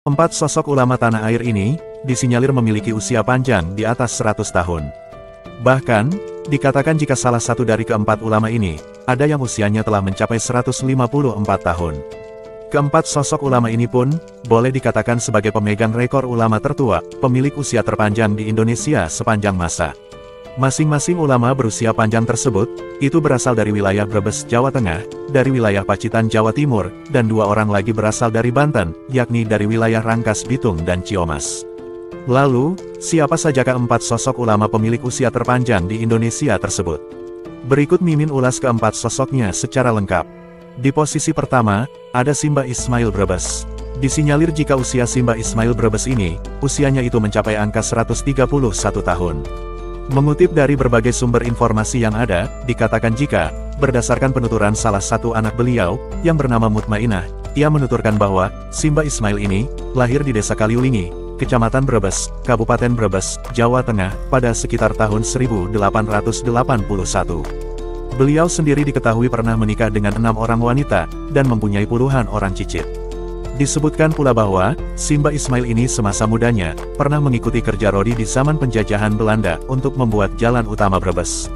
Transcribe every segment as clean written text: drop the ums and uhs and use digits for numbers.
Empat sosok ulama tanah air ini, disinyalir memiliki usia panjang di atas 100 tahun. Bahkan, dikatakan jika salah satu dari keempat ulama ini, ada yang usianya telah mencapai 154 tahun. Keempat sosok ulama ini pun, boleh dikatakan sebagai pemegang rekor ulama tertua, pemilik usia terpanjang di Indonesia sepanjang masa. Masing-masing ulama berusia panjang tersebut, itu berasal dari wilayah Brebes, Jawa Tengah, dari wilayah Pacitan, Jawa Timur, dan dua orang lagi berasal dari Banten, yakni dari wilayah Rangkas Bitung dan Ciamis. Lalu, siapa saja keempat sosok ulama pemilik usia terpanjang di Indonesia tersebut? Berikut Mimin ulas keempat sosoknya secara lengkap. Di posisi pertama, ada Simbah Ismail Brebes. Disinyalir jika usia Simbah Ismail Brebes ini, usianya itu mencapai angka 131 tahun. Mengutip dari berbagai sumber informasi yang ada, dikatakan jika, berdasarkan penuturan salah satu anak beliau, yang bernama Mutmainah, ia menuturkan bahwa, Simbah Ismail ini, lahir di Desa Kaliulingi, Kecamatan Brebes, Kabupaten Brebes, Jawa Tengah, pada sekitar tahun 1881. Beliau sendiri diketahui pernah menikah dengan 6 orang wanita, dan mempunyai puluhan orang cicit. Disebutkan pula bahwa, Simbah Ismail ini semasa mudanya, pernah mengikuti kerja rodi di zaman penjajahan Belanda untuk membuat jalan utama Brebes.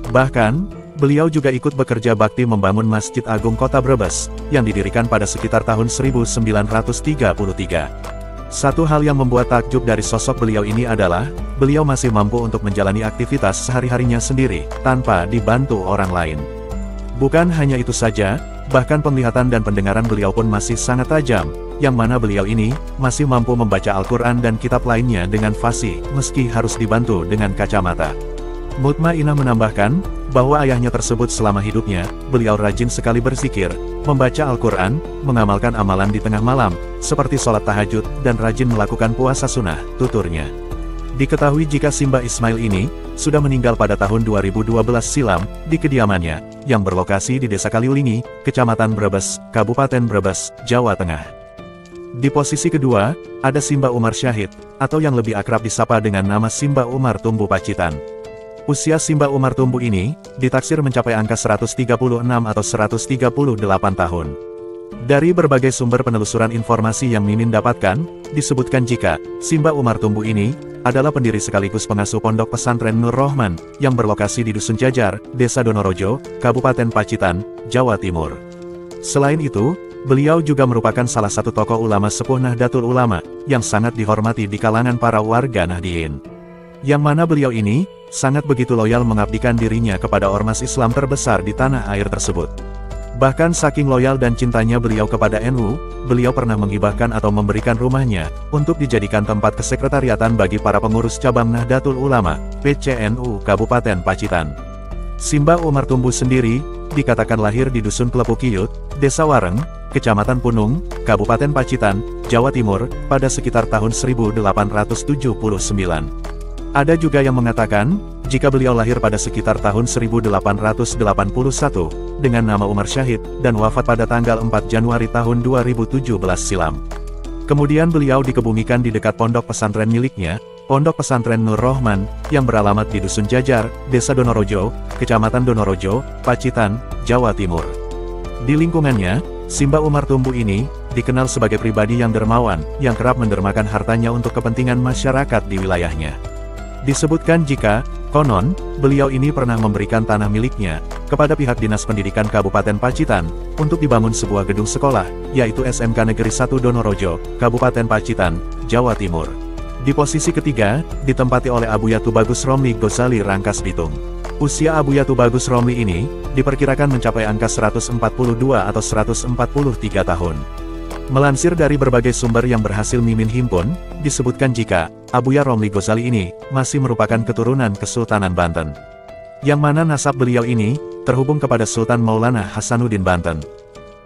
Bahkan, beliau juga ikut bekerja bakti membangun Masjid Agung Kota Brebes, yang didirikan pada sekitar tahun 1933. Satu hal yang membuat takjub dari sosok beliau ini adalah, beliau masih mampu untuk menjalani aktivitas sehari-harinya sendiri, tanpa dibantu orang lain. Bukan hanya itu saja, bahkan penglihatan dan pendengaran beliau pun masih sangat tajam, yang mana beliau ini, masih mampu membaca Al-Quran dan kitab lainnya dengan fasih, meski harus dibantu dengan kacamata. Mutmainah menambahkan, bahwa ayahnya tersebut selama hidupnya, beliau rajin sekali berzikir, membaca Al-Quran, mengamalkan amalan di tengah malam, seperti sholat tahajud, dan rajin melakukan puasa sunnah, tuturnya. Diketahui jika Simbah Ismail ini, sudah meninggal pada tahun 2012 silam, di kediamannya, yang berlokasi di Desa Kaliulingi, Kecamatan Brebes, Kabupaten Brebes, Jawa Tengah. Di posisi kedua, ada Simbah Umar Syahid, atau yang lebih akrab disapa dengan nama Simbah Umar Tumbu Pacitan. Usia Simbah Umar Tumbu ini, ditaksir mencapai angka 136 atau 138 tahun. Dari berbagai sumber penelusuran informasi yang Mimin dapatkan, disebutkan jika, Simbah Umar Tumbu ini, adalah pendiri sekaligus pengasuh Pondok Pesantren Nur Rohman, yang berlokasi di Dusun Jajar, Desa Donorojo, Kabupaten Pacitan, Jawa Timur. Selain itu, beliau juga merupakan salah satu tokoh ulama sepuh Nahdlatul Ulama, yang sangat dihormati di kalangan para warga Nahdliyin. Yang mana beliau ini, sangat begitu loyal mengabdikan dirinya kepada ormas Islam terbesar di tanah air tersebut. Bahkan saking loyal dan cintanya beliau kepada NU, beliau pernah menghibahkan atau memberikan rumahnya, untuk dijadikan tempat kesekretariatan bagi para pengurus cabang Nahdlatul Ulama, PCNU Kabupaten Pacitan. Simbah Umar Tumbu sendiri, dikatakan lahir di Dusun Klepukiyut, Desa Wareng, Kecamatan Punung, Kabupaten Pacitan, Jawa Timur, pada sekitar tahun 1879. Ada juga yang mengatakan, jika beliau lahir pada sekitar tahun 1881, dengan nama Umar Syahid, dan wafat pada tanggal 4 Januari tahun 2017 silam. Kemudian beliau dikebumikan di dekat pondok pesantren miliknya, Pondok Pesantren Nur Rohman, yang beralamat di Dusun Jajar, Desa Donorojo, Kecamatan Donorojo, Pacitan, Jawa Timur. Di lingkungannya, Simbah Umar Tumbu ini, dikenal sebagai pribadi yang dermawan, yang kerap mendermakan hartanya untuk kepentingan masyarakat di wilayahnya. Disebutkan jika, konon, beliau ini pernah memberikan tanah miliknya, kepada pihak Dinas Pendidikan Kabupaten Pacitan, untuk dibangun sebuah gedung sekolah, yaitu SMK Negeri 1 Donorojo, Kabupaten Pacitan, Jawa Timur. Di posisi ketiga, ditempati oleh Abuya Tubagus Romli Ghazali Rangkas Bitung. Usia Abuya Tubagus Romli ini, diperkirakan mencapai angka 142 atau 143 tahun. Melansir dari berbagai sumber yang berhasil Mimin himpun, disebutkan jika, Abuya Romli Ghazali ini, masih merupakan keturunan Kesultanan Banten. Yang mana nasab beliau ini, terhubung kepada Sultan Maulana Hasanuddin Banten.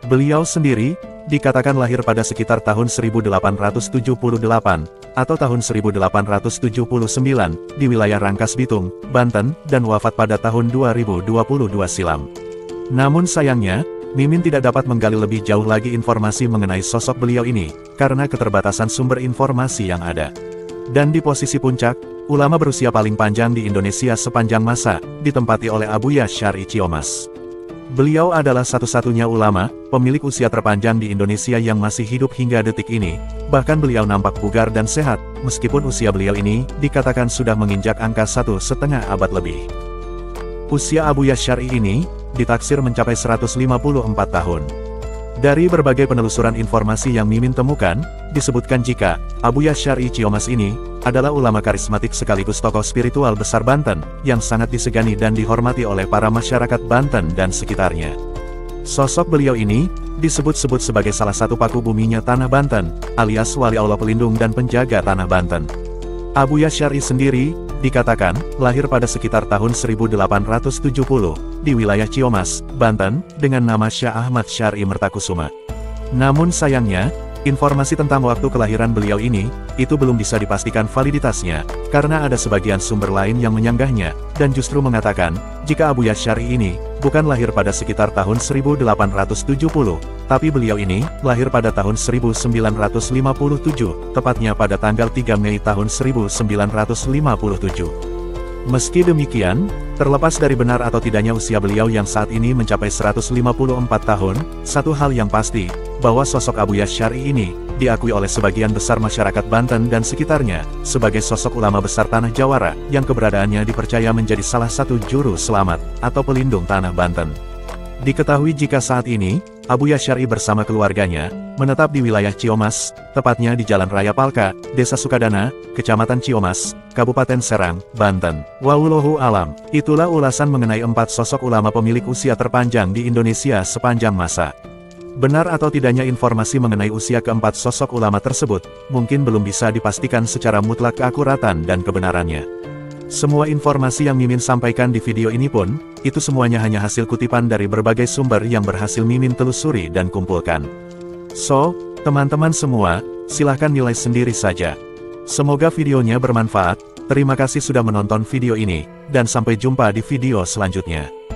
Beliau sendiri, dikatakan lahir pada sekitar tahun 1878, atau tahun 1879, di wilayah Rangkas Bitung, Banten, dan wafat pada tahun 2022 silam. Namun sayangnya, Mimin tidak dapat menggali lebih jauh lagi informasi mengenai sosok beliau ini, karena keterbatasan sumber informasi yang ada. Dan di posisi puncak, ulama berusia paling panjang di Indonesia sepanjang masa, ditempati oleh Abuya Syar'i Ciamis. Beliau adalah satu-satunya ulama, pemilik usia terpanjang di Indonesia yang masih hidup hingga detik ini. Bahkan beliau nampak bugar dan sehat, meskipun usia beliau ini dikatakan sudah menginjak angka 1,5 abad lebih. Usia Abuya Syar'i ini ditaksir mencapai 154 tahun. Dari berbagai penelusuran informasi yang Mimin temukan, disebutkan jika Abuya Syar'i Ciomas ini adalah ulama karismatik sekaligus tokoh spiritual besar Banten, yang sangat disegani dan dihormati oleh para masyarakat Banten dan sekitarnya. Sosok beliau ini disebut-sebut sebagai salah satu paku buminya Tanah Banten, alias Wali Allah Pelindung dan Penjaga Tanah Banten. Abuya Syar'i sendiri dikatakan lahir pada sekitar tahun 1870 di wilayah Ciomas, Banten, dengan nama Syah Ahmad Syar'i Mertakusuma. Namun sayangnya, informasi tentang waktu kelahiran beliau ini itu belum bisa dipastikan validitasnya, karena ada sebagian sumber lain yang menyanggahnya, dan justru mengatakan, jika Abuya Syar'i ini bukan lahir pada sekitar tahun 1870, tapi beliau ini lahir pada tahun 1957, tepatnya pada tanggal 3 Mei tahun 1957. Meski demikian, terlepas dari benar atau tidaknya usia beliau yang saat ini mencapai 154 tahun, satu hal yang pasti, bahwa sosok Abuya Syar'i ini diakui oleh sebagian besar masyarakat Banten dan sekitarnya sebagai sosok ulama besar Tanah Jawara yang keberadaannya dipercaya menjadi salah satu juru selamat atau pelindung Tanah Banten. Diketahui jika saat ini, Abuya Syar'i bersama keluarganya menetap di wilayah Ciomas, tepatnya di Jalan Raya Palka, Desa Sukadana, Kecamatan Ciomas, Kabupaten Serang, Banten. Wallahu alam. Itulah ulasan mengenai 4 sosok ulama pemilik usia terpanjang di Indonesia sepanjang masa. Benar atau tidaknya informasi mengenai usia keempat sosok ulama tersebut, mungkin belum bisa dipastikan secara mutlak keakuratan dan kebenarannya. Semua informasi yang Mimin sampaikan di video ini pun, itu semuanya hanya hasil kutipan dari berbagai sumber yang berhasil Mimin telusuri dan kumpulkan. So, teman-teman semua, silahkan nilai sendiri saja. Semoga videonya bermanfaat, terima kasih sudah menonton video ini, dan sampai jumpa di video selanjutnya.